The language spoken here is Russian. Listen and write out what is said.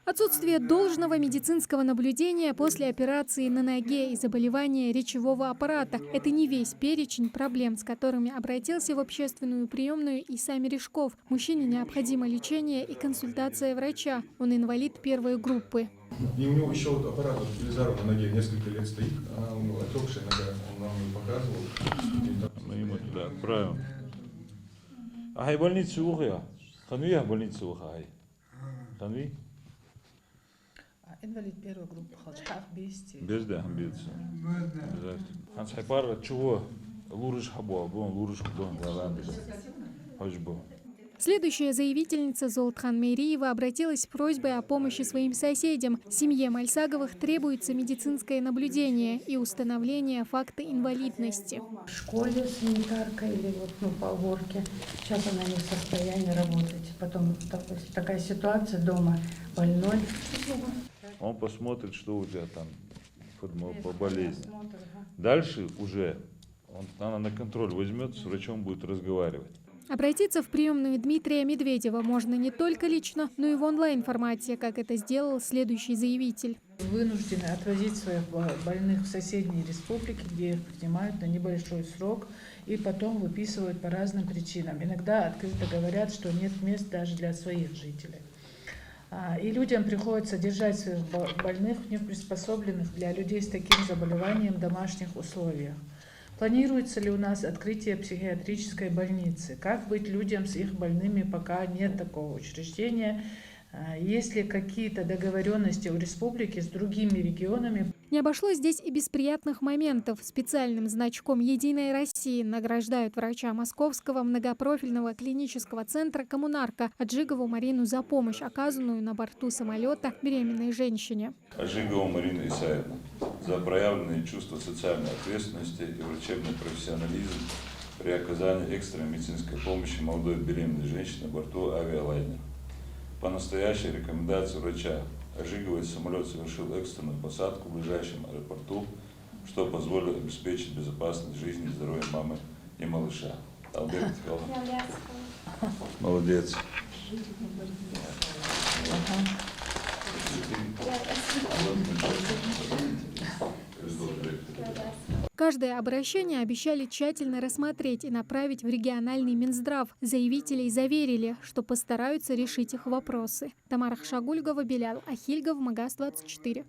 Отсутствие должного медицинского наблюдения после операции на ноге и заболевания речевого аппарата – это не весь перечень проблем, с которыми обратился в общественную приемную Иса Мережков. Мужчине необходимо лечение и консультация врача. Он инвалид первой группы. И у него еще вот аппарат утилизатор на ноге несколько лет стоит, она у него отекшая нога, он нам ее показывал. Мы ему туда отправим. Ай, больницу ухая. Ханви, больницу ухай. Ханви? Инвалид первой группы, халчхах бести. Без да, амбиции. Обязательно. Ханс хайпар, чего? Лурыш хабуа, бон, лурыш хабуа, да, хабуа. Следующая заявительница Золтхан Мейриева обратилась с просьбой о помощи своим соседям. Семье Мальсаговых требуется медицинское наблюдение и установление факта инвалидности. В школе санитарка или по уборке. Сейчас она не в состоянии работать. Потом такая ситуация дома, больной. Он посмотрит, что у тебя там по болезни. Дальше уже она на контроль возьмет, с врачом будет разговаривать. Обратиться в приемную Дмитрия Медведева можно не только лично, но и в онлайн-формате, как это сделал следующий заявитель. Вынуждены отвозить своих больных в соседние республики, где их принимают на небольшой срок и потом выписывают по разным причинам. Иногда открыто говорят, что нет мест даже для своих жителей. И людям приходится держать своих больных в неприспособленных для людей с таким заболеванием домашних условиях. Планируется ли у нас открытие психиатрической больницы? Как быть людям с их больными, пока нет такого учреждения? Есть ли какие-то договоренности у республики с другими регионами? Не обошлось здесь и без приятных моментов. Специальным значком «Единой России» награждают врача Московского многопрофильного клинического центра «Коммунарка» Аджигову Марину за помощь, оказанную на борту самолета беременной женщине. Аджигова Марина Исаевна за проявленные чувства социальной ответственности и врачебный профессионализм при оказании экстренной медицинской помощи молодой беременной женщине на борту авиалайнера. По настоящей рекомендации врача Аджиговой самолет совершил экстренную посадку в ближайшем аэропорту, что позволило обеспечить безопасность жизни и здоровья мамы и малыша. Молодец. Каждое обращение обещали тщательно рассмотреть и направить в региональный Минздрав. Заявителей заверили, что постараются решить их вопросы. Тамара Хшагульгова, Белял Ахильгов, Магаз 24.